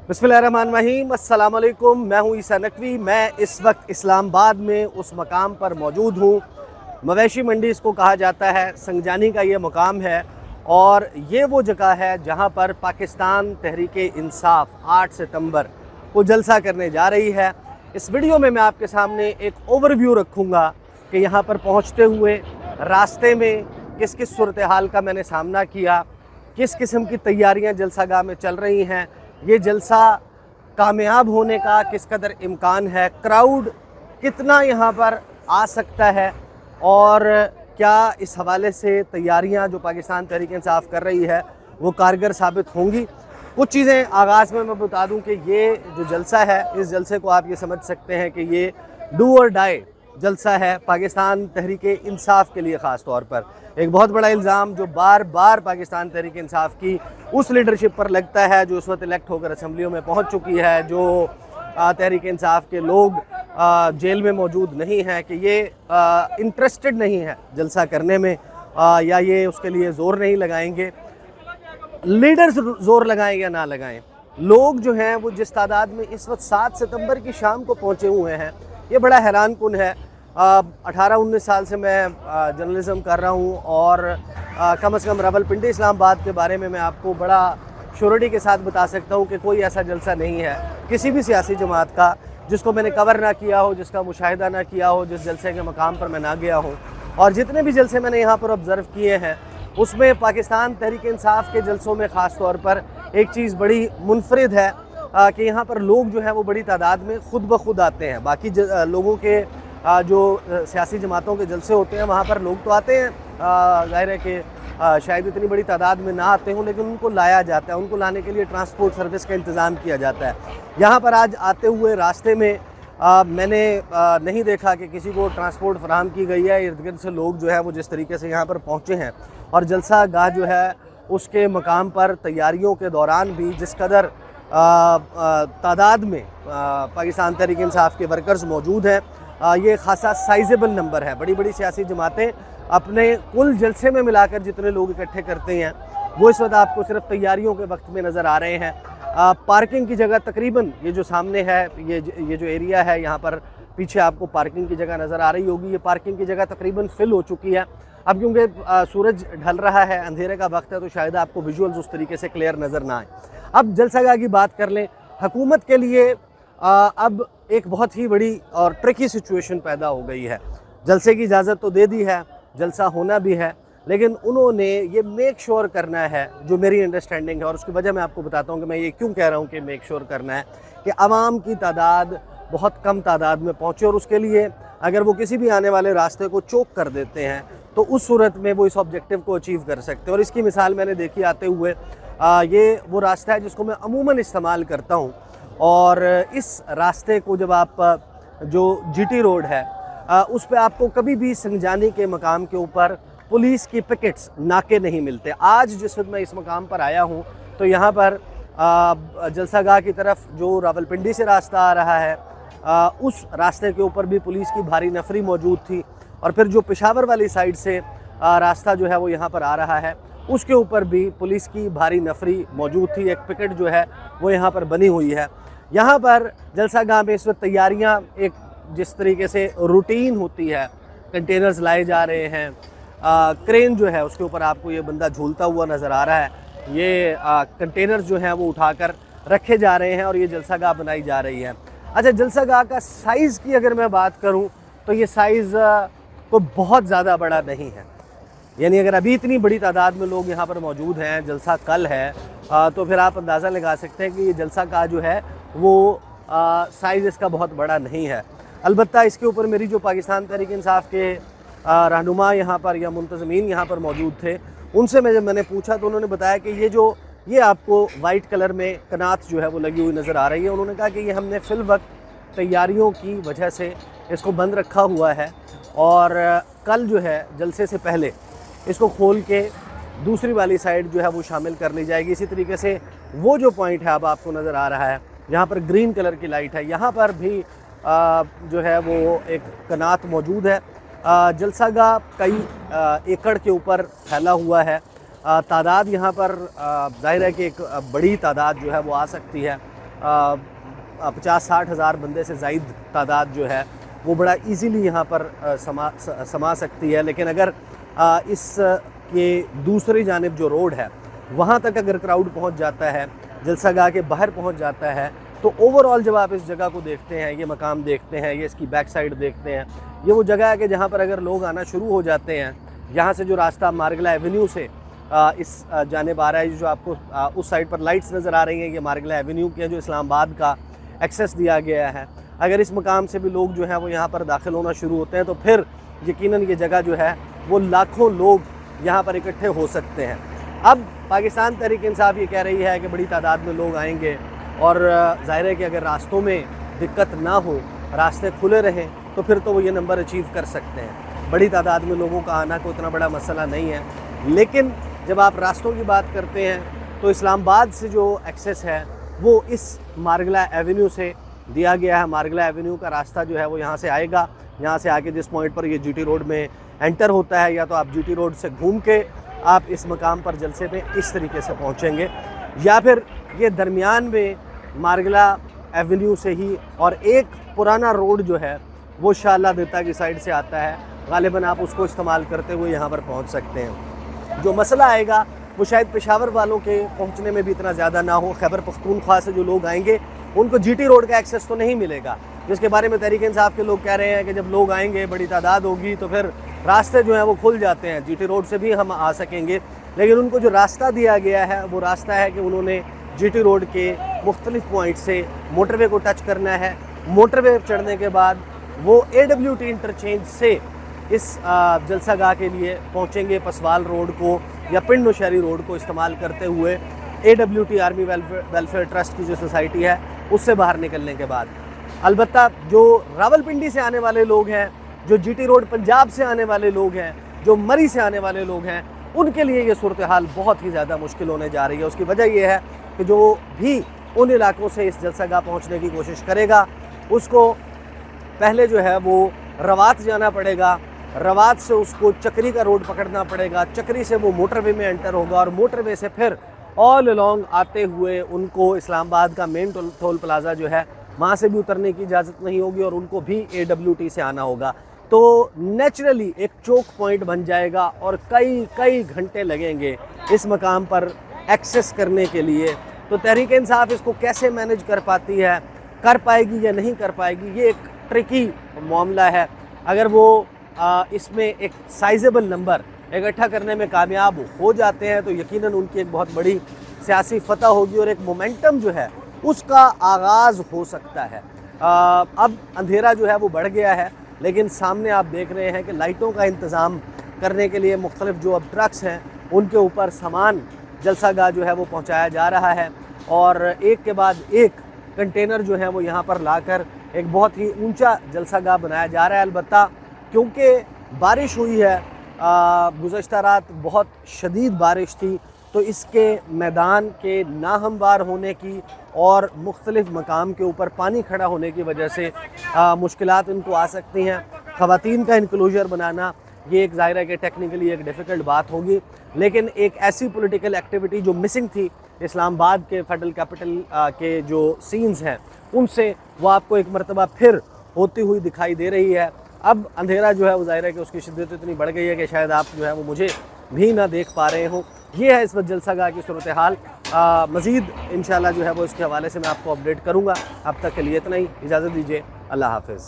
बिस्मिल्लाहिर्रहमानिर्रहीम, अस्सलाम वालेकुम। मैं हूं ईसा नकवी। मैं इस वक्त इस्लामाबाद में उस मकाम पर मौजूद हूं। मवेशी मंडी इसको कहा जाता है। संगजानी का ये मकाम है और ये वो जगह है जहां पर पाकिस्तान तहरीक इंसाफ 8 सितंबर को जलसा करने जा रही है। इस वीडियो में मैं आपके सामने एक ओवरव्यू रखूँगा कि यहाँ पर पहुँचते हुए रास्ते में किस किस सूरत हाल का मैंने सामना किया, किस किस्म की तैयारियाँ जलसागाह में चल रही हैं, ये जलसा कामयाब होने का किस कदर इम्कान है, क्राउड कितना यहाँ पर आ सकता है और क्या इस हवाले से तैयारियाँ जो पाकिस्तान तहरीक इंसाफ कर रही है वो कारगर साबित होंगी। कुछ चीज़ें आगाज़ में मैं बता दूं कि ये जो जलसा है, इस जलसे को आप ये समझ सकते हैं कि ये डू और डाई जलसा है पाकिस्तान तहरीक इंसाफ के लिए। ख़ास तौर पर एक बहुत बड़ा इल्ज़ाम जो बार बार पाकिस्तान तहरीक इंसाफ की उस लीडरशिप पर लगता है जो उस वक्त इलेक्ट होकर असम्बलियों में पहुंच चुकी है, जो तहरीक इंसाफ के लोग जेल में मौजूद नहीं हैं, कि ये इंटरेस्टेड नहीं है जलसा करने में या ये उसके लिए ज़ोर नहीं लगाएंगे। लीडर्स ज़ोर लगाएं या ना लगाएं, लोग जो हैं वो जिस तादाद में इस वक्त 7 सितंबर की शाम को पहुंचे हुए हैं, ये बड़ा हैरान कुन है। 18-19 साल से मैं जर्नलिज़म कर रहा हूँ और कम से कम रावलपिंडी इस्लामाबाद के बारे में मैं आपको बड़ा श्योरिटी के साथ बता सकता हूँ कि कोई ऐसा जलसा नहीं है किसी भी सियासी जमात का जिसको मैंने कवर ना किया हो, जिसका मुशाहिदा ना किया हो, जिस जलसे के मकाम पर मैं ना गया हूँ। और जितने भी जलसे मैंने यहाँ पर ऑब्ज़र्व किए हैं उसमें पाकिस्तान तहरीक इंसाफ के जलसों में ख़ास तौर पर एक चीज़ बड़ी मुनफरिद है कि यहाँ पर लोग जो हैं वो बड़ी तादाद में खुद ब खुद आते हैं। बाकी लोगों के जो सियासी जमातों के जलसे होते हैं वहाँ पर लोग तो आते हैं, ज़ाहिर है कि शायद इतनी बड़ी तादाद में ना आते हों, लेकिन उनको लाया जाता है, उनको लाने के लिए ट्रांसपोर्ट सर्विस का इंतज़ाम किया जाता है। यहाँ पर आज आते हुए रास्ते में मैंने नहीं देखा कि किसी को ट्रांसपोर्ट फराहम की गई है। इर्द गिर्द से लोग जो है वो जिस तरीके से यहाँ पर पहुँचे हैं और जलसा गाह जो है उसके मकाम पर तैयारियों के दौरान भी जिस कदर तादाद में पाकिस्तान तहरीक इंसाफ के वर्कर्स मौजूद हैं, ये खासा साइजेबल नंबर है। बड़ी बड़ी सियासी जमातें अपने कुल जलसे में मिलाकर जितने लोग इकट्ठे करते हैं वो इस वक्त आपको सिर्फ तैयारियों के वक्त में नज़र आ रहे हैं। पार्किंग की जगह तकरीबन ये जो सामने है, ये जो एरिया है, यहाँ पर पीछे आपको पार्किंग की जगह नज़र आ रही होगी, ये पार्किंग की जगह तकरीबन फिल हो चुकी है। अब क्योंकि सूरज ढल रहा है, अंधेरे का वक्त है, तो शायद आपको विजुअल्स उस तरीके से क्लियर नज़र ना आए। अब जलसागाह की बात कर लें। हुकूमत के लिए अब एक बहुत ही बड़ी और ट्रिकी सिचुएशन पैदा हो गई है। जलसे की इजाज़त तो दे दी है, जलसा होना भी है, लेकिन उन्होंने ये मेक श्योर करना है, जो मेरी अंडरस्टैंडिंग है और उसकी वजह मैं आपको बताता हूँ कि मैं ये क्यों कह रहा हूँ कि मेक श्योर करना है, कि आवाम की तादाद बहुत कम तादाद में पहुँचे और उसके लिए अगर वो किसी भी आने वाले रास्ते को चोक कर देते हैं तो उस सूरत में वो इस ऑब्जेक्टिव को अचीव कर सकते हैं। और इसकी मिसाल मैंने देखी आते हुए। ये वो रास्ता है जिसको मैं अमूमन इस्तेमाल करता हूँ और इस रास्ते को जब आप जो जीटी रोड है उस पर आपको कभी भी संगजानी के मकाम के ऊपर पुलिस की पिकेट्स नाके नहीं मिलते। आज जिस वक्त मैं इस मकाम पर आया हूँ तो यहाँ पर जलसागाह की तरफ जो रावलपिंडी से रास्ता आ रहा है उस रास्ते के ऊपर भी पुलिस की भारी नफरी मौजूद थी और फिर जो पेशावर वाली साइड से रास्ता जो है वो यहाँ पर आ रहा है उसके ऊपर भी पुलिस की भारी नफरी मौजूद थी। एक पिकेट जो है वो यहाँ पर बनी हुई है। यहाँ पर जलसागाह में इस वक्त तैयारियाँ एक जिस तरीके से रूटीन होती है, कंटेनर्स लाए जा रहे हैं, क्रेन जो है उसके ऊपर आपको ये बंदा झूलता हुआ नज़र आ रहा है, ये कंटेनर्स जो हैं वो उठाकर रखे जा रहे हैं और ये जलसागाह बनाई जा रही है। अच्छा, जलसागाह का साइज़ की अगर मैं बात करूं तो ये साइज़ तो बहुत ज़्यादा बड़ा नहीं है। यानी अगर अभी इतनी बड़ी तादाद में लोग यहाँ पर मौजूद हैं, जलसा कल है, तो फिर आप अंदाज़ा लगा सकते हैं कि ये जलसागाह जो है वो साइज़ इसका बहुत बड़ा नहीं है। अलबत्ता इसके ऊपर मेरी जो पाकिस्तान तहरीक इंसाफ के रहनुमा यहाँ पर या मुंतज़मीन यहाँ पर मौजूद थे, उनसे मैंने पूछा तो उन्होंने बताया कि ये आपको वाइट कलर में कनात जो है वो लगी हुई नज़र आ रही है। उन्होंने कहा कि ये हमने फ़िल वक्त तैयारियों की वजह से इसको बंद रखा हुआ है और कल जो है जलसे से पहले इसको खोल के दूसरी वाली साइड जो है वो शामिल कर ली जाएगी। इसी तरीके से वो जो पॉइंट है अब आपको नज़र आ रहा है, यहाँ पर ग्रीन कलर की लाइट है, यहाँ पर भी जो है वो एक कनात मौजूद है। जलसागाह कई एकड़ के ऊपर फैला हुआ है। तादाद यहाँ पर ज़ाहिर है कि एक बड़ी तादाद जो है वो आ सकती है। 50-60 हज़ार बंदे से ज़ायद तादाद जो है वो बड़ा इजीली यहाँ पर समा सकती है। लेकिन अगर इस के दूसरी जानिब जो रोड है वहाँ तक अगर क्राउड पहुँच जाता है, जलसागाह के बाहर पहुँच जाता है, तो ओवरऑल जब आप इस जगह को देखते हैं, ये मकाम देखते हैं, ये इसकी बैक साइड देखते हैं, ये वो जगह है कि जहाँ पर अगर लोग आना शुरू हो जाते हैं, यहाँ से जो रास्ता मार्गला एवेन्यू से इस जानिब आ रहा है, जो आपको उस साइड पर लाइट्स नज़र आ रही हैं, ये मार्गला एवेन्यू की है जो इस्लामाबाद का एक्सेस दिया गया है। अगर इस मकाम से भी लोग जो हैं वो यहाँ पर दाखिल होना शुरू होते हैं तो फिर यकीनन ये जगह जो है वो लाखों लोग यहाँ पर इकट्ठे हो सकते हैं। अब पाकिस्तान तहरीक इंसाफ ये कह रही है कि बड़ी तादाद में लोग आएंगे और ज़ाहिर है कि अगर रास्तों में दिक्कत ना हो, रास्ते खुले रहें, तो फिर तो वो ये नंबर अचीव कर सकते हैं। बड़ी तादाद में लोगों का आना कोई इतना बड़ा मसला नहीं है। लेकिन जब आप रास्तों की बात करते हैं तो इस्लामाबाद से जो एक्सेस है वो इस मार्गला एवेन्यू से दिया गया है। मार्गला एवेन्यू का रास्ता जो है वो यहाँ से आएगा, यहाँ से आके जिस पॉइंट पर ये जीटी रोड में एंटर होता है, या तो आप जीटी रोड से घूम के आप इस मकाम पर जलसे पे इस तरीके से पहुँचेंगे, या फिर ये दरमियान में मार्गला एवेन्यू से ही और एक पुराना रोड जो है वो शाला देता की साइड से आता है, गालिबन आप उसको इस्तेमाल करते हुए यहाँ पर पहुँच सकते हैं। जो मसला आएगा वो शायद पेशावर वालों के पहुँचने में भी इतना ज़्यादा ना हो। खैबर पख्तूनख्वा से जो लोग आएंगे उनको जीटी रोड का एक्सेस तो नहीं मिलेगा, जिसके बारे में तहरीक इंसाफ के लोग कह रहे हैं कि जब लोग आएंगे, बड़ी तादाद होगी, तो फिर रास्ते जो हैं वो खुल जाते हैं, जीटी रोड से भी हम आ सकेंगे। लेकिन उनको जो रास्ता दिया गया है वो रास्ता है कि उन्होंने जीटी रोड के मुख्तलिफ पॉइंट से मोटरवे को टच करना है। मोटरवे चढ़ने के बाद वो AWT इंटरचेंज से इस जलसागाह के लिए पहुंचेंगे, पसवाल रोड को या पिंड नौशहरी रोड को इस्तेमाल करते हुए AWT आर्मी वेलफेयर ट्रस्ट की जो सोसाइटी है उससे बाहर निकलने के बाद। अलबत्ता जो रावलपिंडी से आने वाले लोग हैं, जो जीटी रोड पंजाब से आने वाले लोग हैं, जो मरी से आने वाले लोग हैं, उनके लिए ये सूरत हाल बहुत ही ज़्यादा मुश्किल होने जा रही है। उसकी वजह यह है कि जो भी उन इलाकों से इस जलसागाह पहुंचने की कोशिश करेगा उसको पहले जो है वो रवात जाना पड़ेगा, रवात से उसको चक्री का रोड पकड़ना पड़ेगा, चक्री से वो मोटरवे में एंटर होगा और मोटरवे से फिर ऑल अलोंग आते हुए उनको इस्लामाबाद का मेन टोल प्लाज़ा जो है वहाँ से भी उतरने की इजाज़त नहीं होगी और उनको भी AWT से आना होगा। तो नेचुरली एक चौक पॉइंट बन जाएगा और कई घंटे लगेंगे इस मकाम पर एक्सेस करने के लिए। तो तहरीक इंसाफ इसको कैसे मैनेज कर पाती है, कर पाएगी या नहीं कर पाएगी, ये एक ट्रिकी मामला है। अगर वो इसमें एक साइजेबल नंबर इकट्ठा करने में कामयाब हो जाते हैं तो यकीनन उनकी एक बहुत बड़ी सियासी फतह होगी और एक मोमेंटम जो है उसका आगाज़ हो सकता है। अब अंधेरा जो है वो बढ़ गया है, लेकिन सामने आप देख रहे हैं कि लाइटों का इंतज़ाम करने के लिए मुख्तलिफ जो अब ट्रक्स हैं उनके ऊपर सामान जलसागाह जो है वो पहुंचाया जा रहा है और एक के बाद एक कंटेनर जो है वो यहाँ पर लाकर एक बहुत ही ऊंचा जलसागाह बनाया जा रहा है। अलबत्ता क्योंकि बारिश हुई है, गुज़श्ता रात बहुत शदीद बारिश थी, तो इसके मैदान के नाहमवार होने की और मुख्तलिफ मकाम के ऊपर पानी खड़ा होने की वजह से मुश्किलात इनको आ सकती हैं। ख़वातीन का इनक्लूजर बनाना ये एक ज़ाहिर है कि टेक्निकली एक डिफ़िकल्ट बात होगी, लेकिन एक ऐसी पॉलिटिकल एक्टिविटी जो मिसिंग थी इस्लामाबाद के फेडरल कैपिटल के जो सीन्स हैं उनसे, वो आपको एक मरतबा फिर होती हुई दिखाई दे रही है। अब अंधेरा जो है वो ज़ाहिर है कि उसकी शिद्दत इतनी बढ़ गई है कि शायद आप जो है वो मुझे भी ना देख पा रहे हो। ये है इस वक्त जलसागाह की सूरत हाल। मज़ीद इंशाल्लाह जो है वो इसके हवाले से मैं आपको अपडेट करूँगा। अब तक के लिए इतना ही, इजाज़त दीजिए, अल्लाह हाफ़िज़।